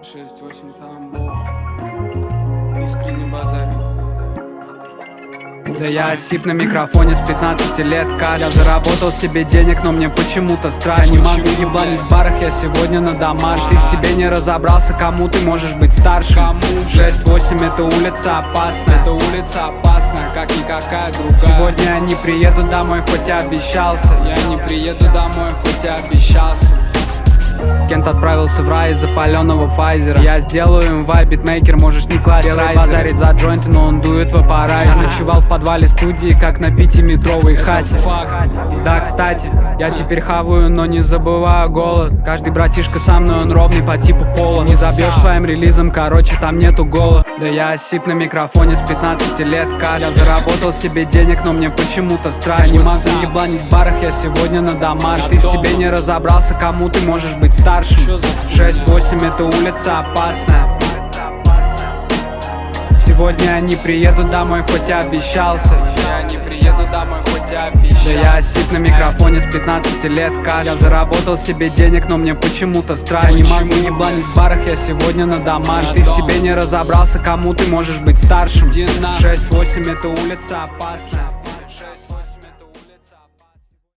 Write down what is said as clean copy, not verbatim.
6-8 Тамбов. Искренне базарю. Да я осип на микрофоне с 15 лет, я заработал себе денег, но мне почему-то страшно. Я не могу ебланить в барах, я сегодня на домаш. Ты в себе не разобрался, кому ты можешь быть старшим. 6-8 это улица опасная, это улица опасная, как никакая другая. Сегодня я не приеду домой, хоть и обещался. Я не приеду домой, хоть и обещался. Кент отправился в рай из запаленного файзера. Я сделаю им вайб, битмейкер, можешь не класть райзер. Базарить за джойнты, но он дует в аппарате. Я ночевал в подвале студии, как на 5-метровой хате. Да, кстати, я теперь хаваю, но не забываю голод. Каждый братишка со мной, он ровный по типу пола. Не забьешь своим релизом, короче, там нету гола. Да я осип на микрофоне с 15 лет, я заработал себе денег, но мне почему-то страшно. Я не могу ебланить в барах, я сегодня на домаш. Ты в себе не разобрался, кому ты можешь быть старшим. 6-8 это улица опасная. Сегодня я не приеду домой, хоть и обещался. Я не приеду домой, хоть и обещался. Да я осип на микрофоне с 15 лет, я заработал себе денег, но мне почему-то страшно. Я не могу ебланить в барах, я сегодня на домаш. Ты в себе не разобрался, кому ты можешь быть старшим. 6-8 это улица опасная.